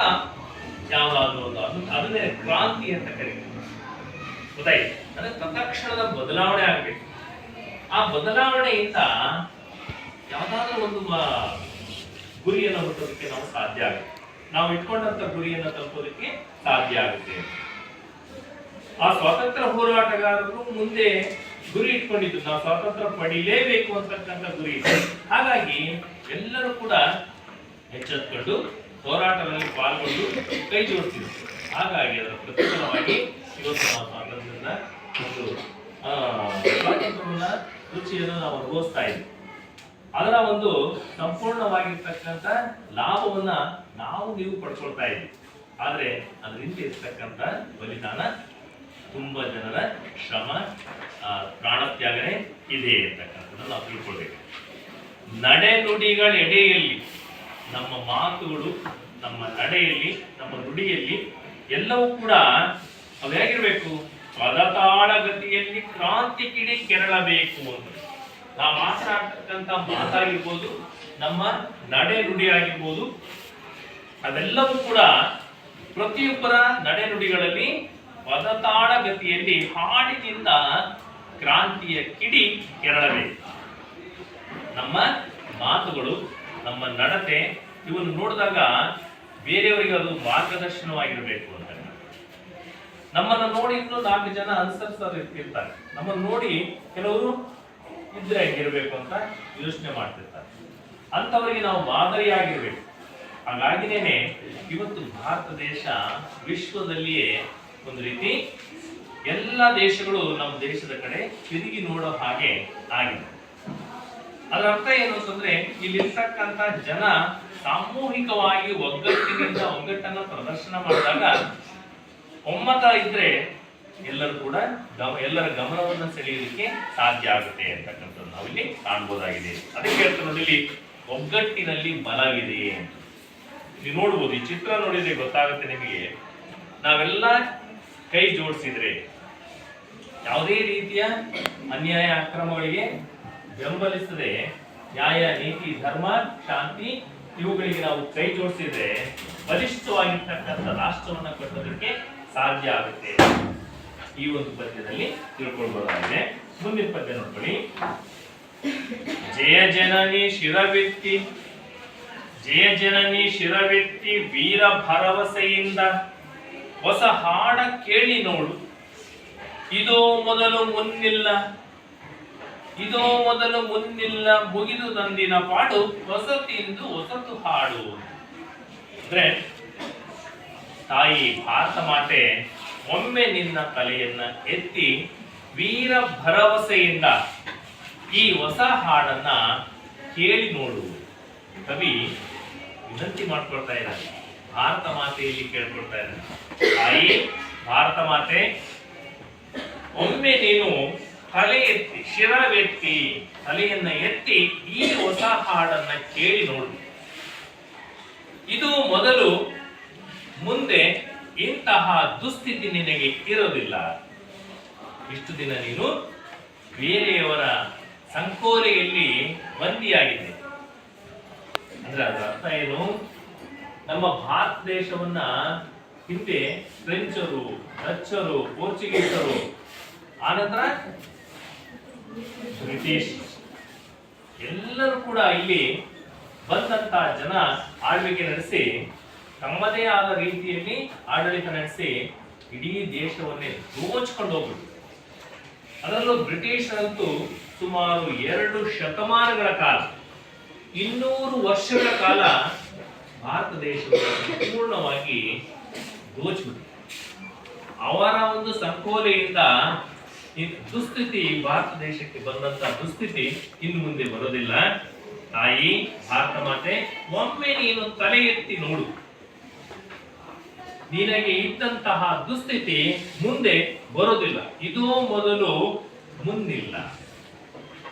ಯಾವ್ದಾದ್ರು ಒಂದು ಅದನ್ನೇ ಕ್ರಾಂತಿ ಅಂತ ಕರೀತಾರೆ. ಗೊತ್ತಾಯ್ತು? ಅಂದ್ರೆ ತತ್ಕ್ಷಣದ ಬದಲಾವಣೆ ಆಗ್ಬೇಕು. ಆ ಬದಲಾವಣೆಯಿಂದ ಯಾವ್ದಾದ್ರೂ ಒಂದು ಗುರಿಯನ್ನು ಮುಟ್ಟೋದಕ್ಕೆ ನಾವು ಸಾಧ್ಯ ಆಗುತ್ತೆ, ನಾವು ಇಟ್ಕೊಂಡಂತ ಗುರಿಯನ್ನು ತಲುಪೋದಕ್ಕೆ ಸಾಧ್ಯ ಆಗುತ್ತೆ. ಆ ಸ್ವಾತಂತ್ರ್ಯ ಹೋರಾಟಗಾರರು ಮುಂದೆ ಗುರಿ ಇಟ್ಕೊಂಡಿದ್ದು ನಾವು ಸ್ವಾತಂತ್ರ್ಯ ಪಡೀಲೇಬೇಕು ಅಂತಕ್ಕಂಥ ಗುರಿ. ಹಾಗಾಗಿ ಎಲ್ಲರೂ ಕೂಡ ಎಚ್ಚೆತ್ತುಕೊಂಡು ಹೋರಾಟದಲ್ಲಿ ಪಾಲ್ಗೊಂಡು ಕೈ ಜೋಡಿಸಿದ್ರು. ಹಾಗಾಗಿ ಅದರ ಪ್ರತಿಫಲವಾಗಿ ಇವತ್ತು ನಾವು ಸ್ವಾತಂತ್ರ್ಯದ ಒಂದು ಸ್ವಾತಂತ್ರ್ಯವನ್ನ ರುಚಿಯನ್ನು ನಾವು ಅನುಭವಿಸ್ತಾ ಇದ್ದೀವಿ. ಅದರ ಒಂದು ಸಂಪೂರ್ಣವಾಗಿರ್ತಕ್ಕಂಥ ಲಾಭವನ್ನ ನೀವು ಪಡ್ಕೊಳ್ತಾ ಇದ್ದೀವಿ. ಆದ್ರೆ ಅದರಿಂದ ಇರ್ತಕ್ಕಂಥ ಬಲಿದಾನ ತುಂಬಾ ಜನರ ಶ್ರಮ, ಪ್ರಾಣತ್ಯಾಗನೆ ಇದೆ ಅಂತಕ್ಕಂಥದ್ದನ್ನು ನಾವು ತಿಳ್ಕೊಳ್ಬೇಕು. ನಡೆ ನುಡಿಗಳ ಎಡೆಯಲ್ಲಿ ನಮ್ಮ ಮಾತುಗಳು, ನಮ್ಮ ನಡೆಯಲ್ಲಿ, ನಮ್ಮ ನುಡಿಯಲ್ಲಿ ಎಲ್ಲವೂ ಕೂಡ ಅವು ಹೇಗಿರ್ಬೇಕು? ಪದತಾಳ ಗತಿಯಲ್ಲಿ ಕ್ರಾಂತಿ ಕಿಡಿ ಕೆರಳಬೇಕು ಅಂತ. ನಾವು ಮಾತನಾಡ್ತಕ್ಕಂಥ ಮಾತಾಗಿರ್ಬೋದು, ನಮ್ಮ ನಡೆ ನುಡಿ ಆಗಿರ್ಬೋದು, ಅದೆಲ್ಲವೂ ಕೂಡ ಪ್ರತಿಯೊಬ್ಬರ ನಡೆ ನುಡಿಗಳಲ್ಲಿ ಪದತಾಳ ಗತಿಯಲ್ಲಿ ಹಾಡಿನಿಂದ ಕ್ರಾಂತಿಯ ಕಿಡಿ ಕೆರಳಬೇಕು. ನಮ್ಮ ಮಾತುಗಳು, ನಮ್ಮ ನಡತೆ ಇವನ್ನು ನೋಡಿದಾಗ ಬೇರೆಯವರಿಗೆ ಅದು ಮಾರ್ಗದರ್ಶನವಾಗಿರಬೇಕು ಅಂತ. ನಮ್ಮನ್ನು ನೋಡಿ ಇನ್ನೂ 4 ಜನ ಅನುಸರಿಸೋರು ಇರ್ತಾರೆ. ನಮ್ಮನ್ನು ನೋಡಿ ಕೆಲವರು ಇದ್ರೆ ಹೆಂಗಿರ್ಬೇಕು ಅಂತ ಯೋಚನೆ ಮಾಡ್ತಿರ್ತಾರೆ. ಅಂತವರಿಗೆ ನಾವು ಮಾದರಿಯಾಗಿರ್ಬೇಕು. ಹಾಗಾಗಿನೇನೆ ಇವತ್ತು ಭಾರತ ದೇಶ ವಿಶ್ವದಲ್ಲಿಯೇ ಒಂದು ರೀತಿ ಎಲ್ಲ ದೇಶಗಳು ನಮ್ಮ ದೇಶದ ಕಡೆ ತಿರುಗಿ ನೋಡೋ ಹಾಗೆ ಆಗಿದೆ. ಅದರ ಅರ್ಥ ಏನು ಅಂತಂದ್ರೆ ಇಲ್ಲಿರ್ತಕ್ಕಂಥ ಜನ ಸಾಮೂಹಿಕವಾಗಿ ಒಗ್ಗಟ್ಟನ್ನ ಪ್ರದರ್ಶನ ಮಾಡಿದಾಗ ಒಮ್ಮತ ಇದ್ರೆ ಎಲ್ಲರೂ ಕೂಡ ಎಲ್ಲರ ಗಮನವನ್ನು ಸೆಳೆಯೋದಕ್ಕೆ ಸಾಧ್ಯ ಆಗುತ್ತೆ ಅಂತಕ್ಕಂಥದ್ದು ನಾವಿಲ್ಲಿ ಕಾಣ್ಬೋದಾಗಿದೆ. ಅದಕ್ಕೆ ಹೇಳ್ತಾರೆ ನೋಡಿ, ಇಲ್ಲಿ ಒಗ್ಗಟ್ಟಿನಲ್ಲಿ ಬಲವಿದೆ ಅಂತ. ನೀವು ನೋಡ್ಬೋದು, ಈ ಚಿತ್ರ ನೋಡಿದ್ರೆ ಗೊತ್ತಾಗುತ್ತೆ ನಿಮಗೆ. ನಾವೆಲ್ಲ ಕೈ ಜೋಡಿಸಿದ್ರೆ ಯಾವುದೇ ರೀತಿಯ ಅನ್ಯಾಯ ಅಕ್ರಮಗಳಿಗೆ ಬೆಂಬಲಿಸದೆ ನ್ಯಾಯ, ನೀತಿ, ಧರ್ಮ, ಶಾಂತಿ ಇವುಗಳಿಗೆ ನಾವು ಕೈ ಜೋಡಿಸಿದ್ರೆ ಬಲಿಷ್ಠವಾಗಿರ್ತಕ್ಕಂಥ ರಾಷ್ಟ್ರವನ್ನು ಕಟ್ಟೋದಕ್ಕೆ ಸಾಧ್ಯ ಆಗುತ್ತೆ. ಈ ಒಂದು ಪದ್ಯದಲ್ಲಿ ತಿಳ್ಕೊಳ್ಬಹುದಾಗಿದೆ. ಮುಂದಿನ ಪದ್ಯ ನೋಡ್ಕೊಳ್ಳಿ. ಜಯ ಜನನಿ ಶಿರವೆತ್ತಿ, ಜಯ ಜನನಿ ಶಿರವೆತ್ತಿ ವೀರ ಭರವಸೆಯಿಂದ ಹೊಸ ಹಾಡ ಕೇಳಿ ನೋಡು. ಇದೋ ಮೊದಲು ಮುನ್ನಿಲ್ಲ, ಇದೋ ಮೊದಲು ಮುನ್ನಿಲ್ಲ, ಮುಗಿದು ನಂದಿನ ಪಾಡು, ಹೊಸತಿಂದು ಹೊಸತು ಹಾಡು. ಅಂದ್ರೆ ತಾಯಿ ಭಾರತ ಮಾತೆ ಒಮ್ಮೆ ನಿನ್ನ ತಲೆಯನ್ನ ಎತ್ತಿ ವೀರ ಭರವಸೆಯಿಂದ ಈ ಹೊಸ ಹಾಡನ್ನ ಕೇಳಿ ನೋಡು. ಕವಿ ವಿನಂತಿ ಮಾಡ್ಕೊಳ್ತಾ ಇದ್ದಾರೆ, ಭಾರತ ಮಾತೆಯಲ್ಲಿ ಕೇಳ್ಕೊಳ್ತಾ ಇದ್ದಾರೆ, ತಾಯಿ ಭಾರತ ಮಾತೆ ಒಮ್ಮೆ ನೀನು ತಲೆ ಎತ್ತಿ, ಶಿರವೆತ್ತಿ, ತಲೆಯನ್ನ ಎತ್ತಿ ಈ ಹೊಸ ಹಾಡನ್ನ ಕೇಳಿ ನೋಡು. ಇದು ಮೊದಲು, ಮುಂದೆ ಇಂತಹ ದುಸ್ಥಿತಿ ನಿನಗೆ ಇರೋದಿಲ್ಲ. ಇಷ್ಟು ದಿನ ನೀನು ಬೇರೆಯವರ ಸಂಕೋಲೆಯಲ್ಲಿ ಬಂದಿಯಾಗಿದೆ. ಅಂದ್ರೆ ಅದರ ಅರ್ಥ ಏನು? ನಮ್ಮ ಭಾರತ ದೇಶವನ್ನ ಹಿಂದೆ ಫ್ರೆಂಚರು, ಡಚ್ಚರು, ಪೋರ್ಚುಗೀಸರು, ಆನಂತರ ಬ್ರಿಟಿಷ್ ಎಲ್ಲರೂ ಕೂಡ ಇಲ್ಲಿ ಬಂದಂತ ಜನ ಆಳ್ವಿಕೆ ನಡೆಸಿ ತಮ್ಮದೇ ಆದ ರೀತಿಯಲ್ಲಿ ಆಡಳಿತ ನಡೆಸಿ ಇಡೀ ದೇಶವನ್ನೇ ದೋಚ್ಕೊಂಡು ಹೋಗ್ಬಿಟ್ಟು. ಅದರಲ್ಲೂ ಬ್ರಿಟಿಷರಂತೂ ಸುಮಾರು 2 ಶತಮಾನಗಳ ಕಾಲ, 200 ವರ್ಷಗಳ ಕಾಲ ಭಾರತ ದೇಶವನ್ನು ಸಂಪೂರ್ಣವಾಗಿ ದೋಚ್ಬಿಟ್ಟು ಅವರ ಒಂದು ಸಂಕೋಲೆಯಿಂದ ಈ ದುಸ್ಥಿತಿ, ಭಾರತ ದೇಶಕ್ಕೆ ಬಂದಂತ ದುಸ್ಥಿತಿ ಇನ್ನು ಮುಂದೆ ಬರೋದಿಲ್ಲ. ತಾಯಿ ಭಾರತ ಮಾತೆ ಒಮ್ಮೆ ನೀನು ತಲೆ ಎತ್ತಿ ನೋಡು. ನಿನಗೆ ಇದ್ದಂತಹ ದುಸ್ಥಿತಿ ಮುಂದೆ ಬರೋದಿಲ್ಲ. ಇದೋ ಮೊದಲು ಮುಂದಿಲ್ಲ.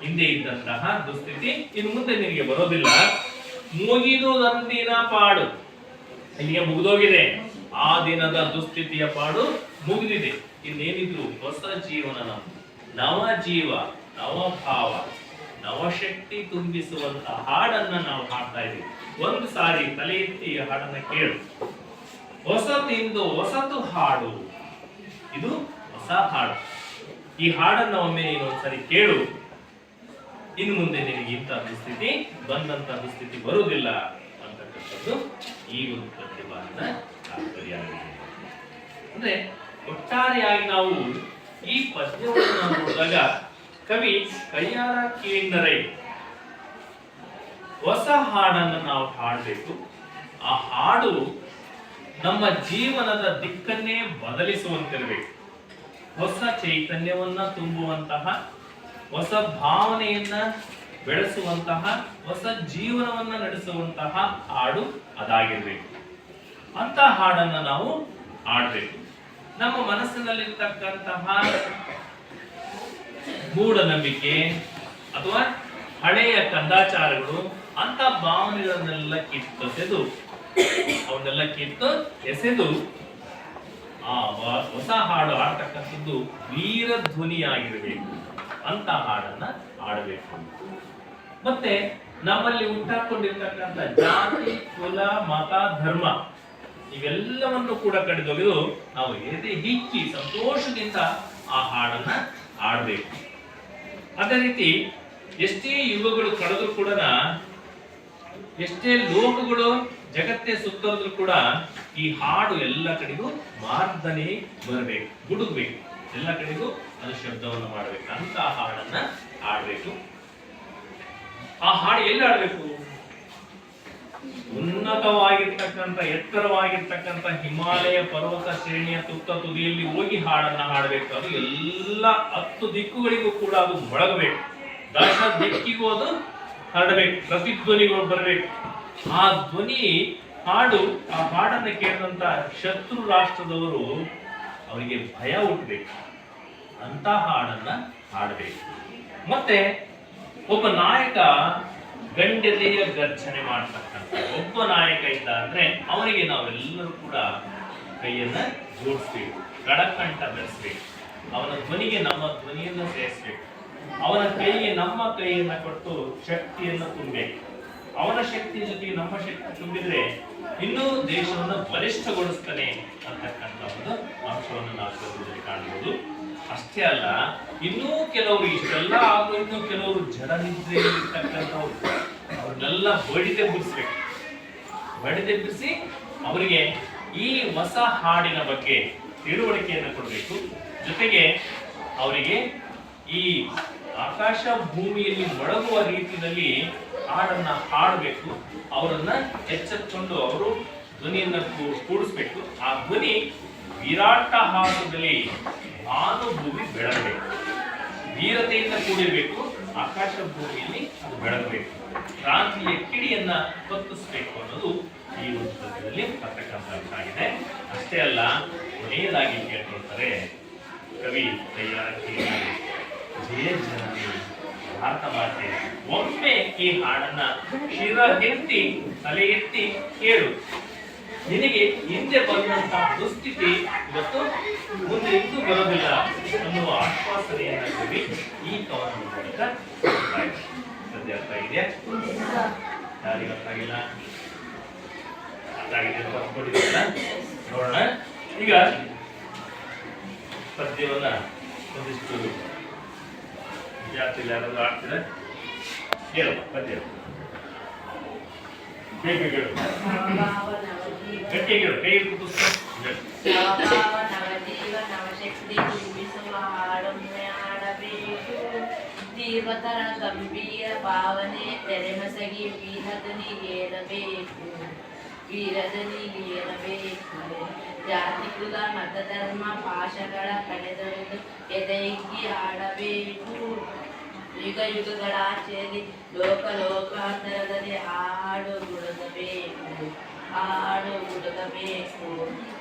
ಹಿಂದೆ ಇದ್ದಂತಹ ದುಸ್ಥಿತಿ ಇನ್ನು ಮುಂದೆ ನಿನಗೆ ಬರೋದಿಲ್ಲ. ಮುಗಿದು ನಂದಿನ ಪಾಡು, ಇಲ್ಲಿಗೆ ಮುಗಿದೋಗಿದೆ. ಆ ದಿನದ ದುಸ್ಥಿತಿಯ ಪಾಡು ಮುಗಿದಿದೆ. ಇನ್ನೇನಿದ್ರು ಹೊಸ ಜೀವನ, ನವ ಜೀವ, ನವ ಭಾವ, ನವಶಕ್ತಿ ತುಂಬಿಸುವಂತ ಹಾಡನ್ನ ನಾವು ಹಾಡ್ತಾ ಇದ್ದೀವಿ. ಒಂದು ಸಾರಿ ತಲೆ ಎತ್ತಿ ಹಾಡನ್ನ ಕೇಳು. ಹೊಸತಿಂದು ಹೊಸತು ಹಾಡು, ಇದು ಹೊಸ ಹಾಡು. ಈ ಹಾಡನ್ನ ಒಮ್ಮೆ ನೀನು ಒಂದ್ಸರಿ ಕೇಳು. ಇನ್ನು ಮುಂದೆ ನಿನಗೆ ಇಂಥ ದುಸ್ಥಿತಿ, ಬಂದಂತ ದುಸ್ಥಿತಿ ಬರುವುದಿಲ್ಲ ಅಂತಕ್ಕಂಥದ್ದು ಈ ಒಂದು ಪ್ರತಿಭಾನ ತಾತ್ಪರ್ಯ. ಅಂದ್ರೆ ಒಟ್ಟಾರೆಯಾಗಿ ನಾವು ಈ ಪದ್ಯವನ್ನು ನೋಡಿದಾಗ ಕವಿ ಕೈಯಾರ ಕೇಂದ್ರೈ ಹೊಸ ಹಾಡನ್ನು ನಾವು ಹಾಡಬೇಕು. ಆ ಹಾಡು ನಮ್ಮ ಜೀವನದ ದಿಕ್ಕನ್ನೇ ಬದಲಿಸುವಂತಿರಬೇಕು. ಹೊಸ ಚೈತನ್ಯವನ್ನ ತುಂಬುವಂತಹ, ಹೊಸ ಭಾವನೆಯನ್ನ ಬೆಳೆಸುವಂತಹ, ಹೊಸ ಜೀವನವನ್ನ ನಡೆಸುವಂತಹ ಹಾಡು ಅದಾಗಿರ್ಬೇಕು. ಅಂತ ಹಾಡನ್ನ ನಾವು ಹಾಡಬೇಕು. ನಮ್ಮ ಮನಸ್ಸಿನಲ್ಲಿರ್ತಕ್ಕಂತಹ ಮೂಢನಂಬಿಕೆ ಅಥವಾ ಹಳೆಯ ಕಂದಾಚಾರಗಳು, ಅಂತ ಭಾವನೆಗಳನ್ನೆಲ್ಲ ಅವನ್ನೆಲ್ಲ ಕಿತ್ತು ಎಸೆದು ಆ ಹೊಸ ಹಾಡು ಆಡ್ತಕ್ಕಂಥದ್ದು ವೀರ ಧ್ವನಿಯಾಗಿರಬೇಕು. ಅಂತ ಹಾಡನ್ನ ಆಡಬೇಕು. ಮತ್ತೆ ನಮ್ಮಲ್ಲಿ ಉಂಟಾಕೊಂಡಿರ್ತಕ್ಕಂಥ ಜಾತಿ, ಕುಲ, ಮತ, ಧರ್ಮ ಇವೆಲ್ಲವನ್ನು ಕೂಡ ಕಡಿದೊಗೆದು ನಾವು ಎದೆ ಹಿಕ್ಕಿ ಸಂತೋಷದಿಂದ ಆ ಹಾಡನ್ನ ಆಡಬೇಕು. ಅದೇ ರೀತಿ ಎಷ್ಟೇ ಯುಗಗಳು ಕಳೆದ್ರು ಕೂಡ, ಎಷ್ಟೇ ಲೋಕಗಳು ಜಗತ್ತೇ ಸುತ್ತೋದ್ರು ಕೂಡ ಈ ಹಾಡು ಎಲ್ಲ ಕಡೆಗೂ ಮಾರ್ದನೆ ಬರಬೇಕು, ಗುಡುಗಬೇಕು. ಎಲ್ಲ ಕಡೆಗೂ ಅದು ಶಬ್ದವನ್ನು ಮಾಡಬೇಕು. ಅಂತ ಹಾಡನ್ನ ಆಡ್ಬೇಕು. ಆ ಹಾಡು ಎಲ್ಲಿ ಆಡ್ಬೇಕು? ಉನ್ನತವಾಗಿರ್ತಕ್ಕಂಥ, ಎತ್ತರವಾಗಿರ್ತಕ್ಕಂಥ ಹಿಮಾಲಯ ಪರ್ವತ ಶ್ರೇಣಿಯ ತುತ್ತ ತುದಿಯಲ್ಲಿ ಹೋಗಿ ಹಾಡನ್ನ ಹಾಡಬೇಕು. ಅದು ಎಲ್ಲ 10 ದಿಕ್ಕುಗಳಿಗೂ ಕೂಡ ಅದು ಮೊಳಗಬೇಕು. 10 ದಿಕ್ಕಿಗೂ ಅದು ಹರಡಬೇಕು. ಪ್ರತಿಧ್ವನಿಗಳು ಬರಬೇಕು. ಆ ಧ್ವನಿ ಹಾಡು, ಆ ಹಾಡನ್ನು ಕೇಳಿದಂತ ಶತ್ರು ರಾಷ್ಟ್ರದವರು ಅವರಿಗೆ ಭಯ ಹುಟ್ಟಬೇಕು ಅಂತ ಹಾಡನ್ನ ಹಾಡಬೇಕು. ಮತ್ತೆ ಒಬ್ಬ ನಾಯಕ ಗಂಡೆದೆಯ ಗರ್ಜನೆ ಮಾಡ್ತಕ್ಕಂಥ ಒಬ್ಬ ನಾಯಕ ಇದ್ದ ಅಂದ್ರೆ ಅವನಿಗೆ ನಾವೆಲ್ಲರೂ ಕೂಡ ಕೈಯನ್ನ ಜೋಡಿಸ್ಬೇಕು, ಕಡಕಂಠ ಬೆಳೆಸ್ಬೇಕು, ಅವನ ಧ್ವನಿಗೆ ನಮ್ಮ ಧ್ವನಿಯನ್ನ ಸೇರಿಸ್ಬೇಕು, ಅವನ ಕೈಗೆ ನಮ್ಮ ಕೈಯನ್ನ ಕೊಟ್ಟು ಶಕ್ತಿಯನ್ನು ತುಂಬಬೇಕು. ಅವನ ಶಕ್ತಿ ಜೊತೆಗೆ ನಮ್ಮ ಶಕ್ತಿ ತುಂಬಿದ್ರೆ ಇನ್ನೂ ದೇಶವನ್ನು ಬಲಿಷ್ಠಗೊಳಿಸ್ತಾನೆ ಅಂತಕ್ಕಂಥ ಒಂದು ಅಂಶವನ್ನು ನಾವು ಚಿತ್ರದಲ್ಲಿ ಕಾಣಬಹುದು. ಅಷ್ಟೇ ಅಲ್ಲ, ಇನ್ನೂ ಕೆಲವರು ಇಷ್ಟೆಲ್ಲ ಹಾಗೂ ಇನ್ನೂ ಕೆಲವರು ಜಡನಿದ್ರೆಯಲ್ಲಿರ್ತಕ್ಕಂಥವ್ರು ಅವ್ರನ್ನೆಲ್ಲ ಬಡಿದೆಬ್ಬಿಸಿ ಅವರಿಗೆ ಈ ಹೊಸ ಹಾಡಿನ ಬಗ್ಗೆ ತಿಳುವಳಿಕೆಯನ್ನು ಕೊಡಬೇಕು. ಜೊತೆಗೆ ಅವರಿಗೆ ಈ ಆಕಾಶ ಭೂಮಿಯಲ್ಲಿ ಮೊಳಗುವ ರೀತಿಯಲ್ಲಿ ಹಾಡನ್ನ ಹಾಡಬೇಕು. ಅವರನ್ನ ಎಚ್ಚೆತ್ತುಕೊಂಡು ಅವರು ಧ್ವನಿಯನ್ನ ಕೂಡಿಸ್ಬೇಕು. ಆ ಧ್ವನಿ ವಿರಾಟ ಹಾಸದಲ್ಲಿ ಭಾನುಭೂಮಿ ಬೆಳಗಬೇಕು, ವೀರತೆಯಿಂದ ಕೂಡಿರಬೇಕು. ಆಕಾಶ ಭೂಮಿಯಲ್ಲಿ ಅದು ಬೆಳಗಬೇಕು, ಕ್ರಾಂತಿಯ ಕಿಡಿಯನ್ನ ಹೊತ್ತಿಸಬೇಕು ಅನ್ನೋದು ಈ ಒಂದು ಪದ್ಯದಲ್ಲಿ ಬರ್ತಕ್ಕಂಥ ಅಂಶ ಆಗಿದೆ. ಅಷ್ಟೇ ಅಲ್ಲ, ಕೊನೆಯದಾಗಿ ಕೇಳ್ಕೊಳ್ತಾರೆ ಕವಿ ಜಯ ಜನನಿ ಭಾರತ ಮಾತೆ, ಒಮ್ಮೆ ಈ ಹಾಡನ್ನ ಶಿರ ಎತ್ತಿ ತಲೆ ಎತ್ತಿ ಕೇಳು, ನಿನಗೆ ಹಿಂದೆ ಬಂದಂತಹ ದುಸ್ಥಿತಿ ಇವತ್ತು ಮುಂದೆ ಎಂದೂ ಬರೋದಿಲ್ಲ ಅನ್ನುವ ಆಶ್ವಾಸನೆಯನ್ನ ಕವಿ ಈ ಕವನದ ಮೂಲಕ ಸದ್ಯ ಅರ್ಥ ಇದೆಯಾ? ಯಾರಿಗೆ ಅರ್ಥ ಆಗಿಲ್ಲ? ಅರ್ಥ ಆಗಿದೆ ಅಂತ ಅನ್ಕೊಂಡಿದ್ದೀರಲ್ಲ? ನೋಡೋಣ. ಈಗ ಪದ್ಯವನ್ನ ಒಂದಿಷ್ಟು ವಿದ್ಯಾರ್ಥಿಗಳು ಯಾರಾದ್ರೂ ಆಡ್ತೀರಾ? ಹೇಳು ಪದ್ಯ ಬೇಗ ಗಟ್ಟಿಗೆ ಕೈ ತೀವ್ರತರ ಗಂಭೀರ ಭಾವನೆ ತೆರೆಮಸಗಿ ವೀರದನಿಗೇರಬೇಕು ಜಾತಿಕೃತ ಮತಧರ್ಮ ಪಾಶಗಳ ಕಡೆದೊರೆದು ಎದೆಯಿಕ್ಕಿ ಆಡಬೇಕು. ಯುಗ ಯುಗಗಳಾಚೆಯಲ್ಲಿ ಲೋಕಾಂತರದಲ್ಲಿ ಹಾಡು ಹುಡುಗಬೇಕು.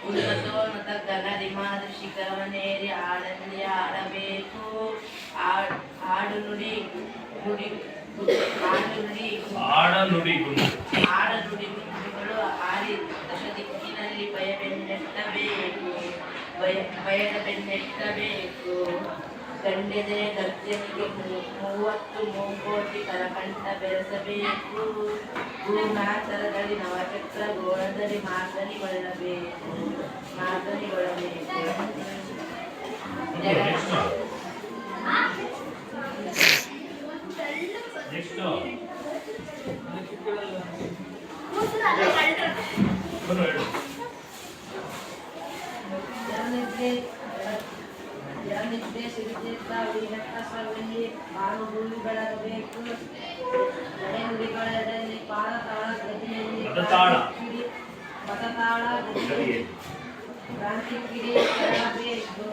ಉನ್ನತೋನ್ನತ ಗಗರಿಮಾದ ಶಿಖರವನೇರಿ ಹಾಡಲ್ಲಿ ಆಡಬೇಕು. ಹಾಡು ನುಡಿ ಗುಂಡುಗಳು ಹಾರಿ ದಶ ದಿಕ್ಕಿನಲ್ಲಿ ಭಯದ ಬೆನ್ನೆಟ್ಟಬೇಕು. ಗಂಡೆದೆ ಗರ್ಜನಿಗೆ 30 ಮೂಕೋಟಿ ಕರಕಂಠ ಬೆರೆಸಬೇಕು. ಭೂಮ್ಯಾತರದಲ್ಲಿ ನವಚಕ್ರ ಗೋಳದಲ್ಲಿ ಮಾರ್ಗನಿಗೊಳ್ಳಬೇಕು. ಜನನಿದ್ದೆ ಸಿರಿಚಿತ್ತ ವಿರಕ್ತಸವಲ್ಲಿ ಭಾನುಭೂಮಿ ಬೆಳಗಬೇಕು. ನಡೆನುಡಿಗಳಲ್ಲಿ ಪಾದತಾಳ ಗತಿಯಲ್ಲಿ ಪದತಾಳ ಗತಿಯಲ್ಲಿ ಕ್ರಾಂತಿ ಕಿಡಿ ಬೆಳಗಬೇಕು.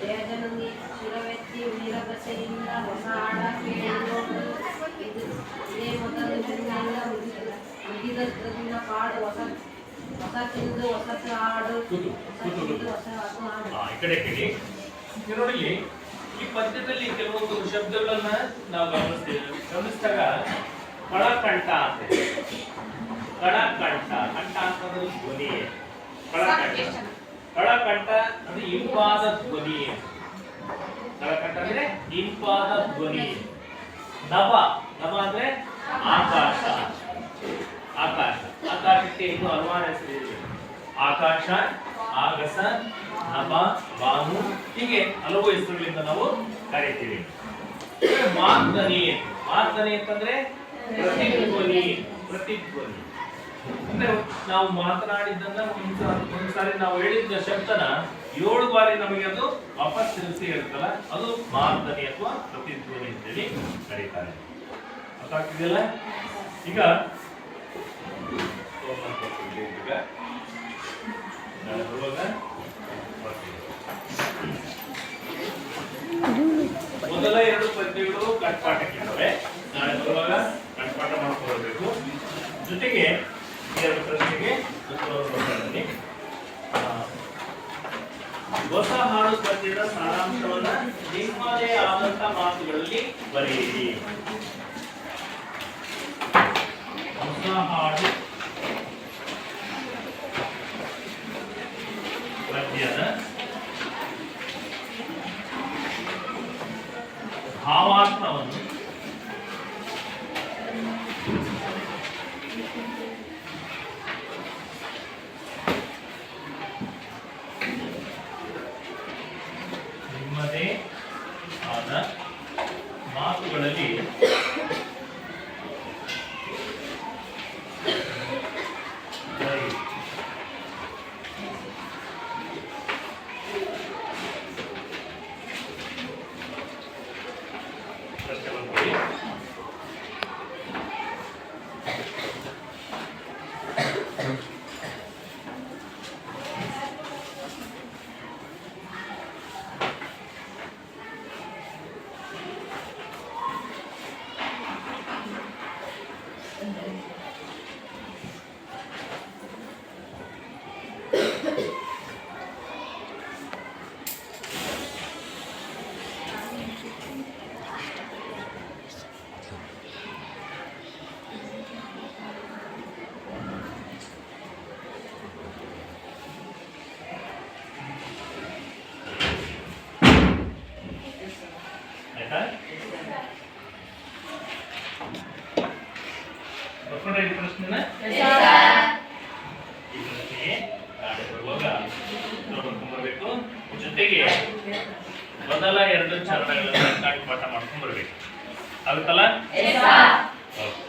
ಜಯಜನನಿ ಶಿರವೆತ್ತಿ ವೀರಬಸೆಯಿಂದ ಹೊಸ ಹಾಡ ಕೇಳಿಕೊಂಡು ಇದೇ ಮೊದಲು ಜನ್ಮೆಲ್ಲ ಮುಗಿದ ದಿನ ಪಾಡು ಹೊಸ ತಿಂದು ಹೊಸತು ಹಾಡು ಹೊಸ ಹಾಡು. ಈ ಕಡೆ ನೋಡಿ, ಈ ಪದ್ಯದಲ್ಲಿ ಕೆಲವೊಂದು ಶಬ್ದಗಳನ್ನ ನಾವು ಗಮನಿಸಿದಾಗ ಕಳಕಂಠ ಅಂತ, ಕಳಕಂಠ ಕಂಠ ಅಂತಂದ್ರೆ ಧ್ವನಿ, ಕಳಕಂಠ ಅಂದ್ರೆ ಇಂಪಾದ ಧ್ವನಿ, ಕಳಕಂಠ ಅಂದ್ರೆ ಇಂಪಾದ ಧ್ವನಿ. ನಭ ಅಂದ್ರೆ ಆಕಾಶಕ್ಕೆ ಇನ್ನು ಹಲವಾರು ಹೆಸರಿದೆ. ಆಕಾಶ, ಆಗಸ, ನಭ, ಭಾನು, ಹೀಗೆ ಹಲವು ಹೆಸರುಗಳಿಂದ ನಾವು ಕರೀತೀವಿ. ಮಾರ್ಧನಿ ಅಂತಂದ್ರೆ ಪ್ರತಿಧ್ವನಿ ಅಂದ್ರೆ ನಾವು ಮಾತನಾಡಿದ್ದನ್ನ ಒಂದ್ಸಾರಿ ನಾವು ಹೇಳಿದ್ದ ಶಬ್ದನ 7 ಬಾರಿ ನಮಗೆ ಅದು ವಾಪಸ್ ತಿರುಗಿಸಿ ಹೇಳ್ತಲ್ಲ, ಅದು ಮಾರ್ಧನಿ ಅಥವಾ ಪ್ರತಿಧ್ವನಿ ಅಂತೇಳಿ ಕರೀತಾರೆ. ಅರ್ಥ ಆಗ್ತಿದೆಯಲ್ಲ? ಈಗ ಮೊದಲ 2 ಪದ್ಯಗಳು ಕಂಠಪಾಠಕ್ಕಿದ್ದಾವೆ. ನಾಳೆ ಬರುವಾಗ ಕಂಠಪಾಠ ಮಾಡ್ಕೊಳ್ಬೇಕು. ಜೊತೆಗೆ 2 ಪ್ರಶ್ನೆಗೆ ಉತ್ತರವನ್ನು ಕೊಡ್ತೀನಿ. ನಿಮ್ಮದೇ ಆದಂತ ಮಾತುಗಳಲ್ಲಿ ಬರೆಯಿರಿ. ಹೊಸ ಹಾಡು ಪದ್ಯದ ಭಾವಾರ್ಥವನ್ನು ನಿಮ್ಮದೇ ಆದ ಮಾತುಗಳಲ್ಲಿ ಬರೆಯಿರಿ. ಪ್ರಶ್ನೆ ಬರ್ಕೊಳ್ಳಿ. ಆಯ್ತಾ? ಬರ್ಕೊಂಡ್ರೆ ಈ ಪ್ರಶ್ನೆನ ಈ ಪ್ರಶ್ನೆಗೆ ನಾಳೆ ಬರುವಾಗ ನೋಡ್ಕೊಂಡ್ಬರ್ಬೇಕು. ಜೊತೆಗೆ ಮೊದಲ 2 ಚರಣಗಳನ್ನು ಪಾಠ ಮಾಡ್ಕೊಂಡ್ಬರ್ಬೇಕು. ಆಗುತ್ತಲ್ಲ? ಓಕೆ.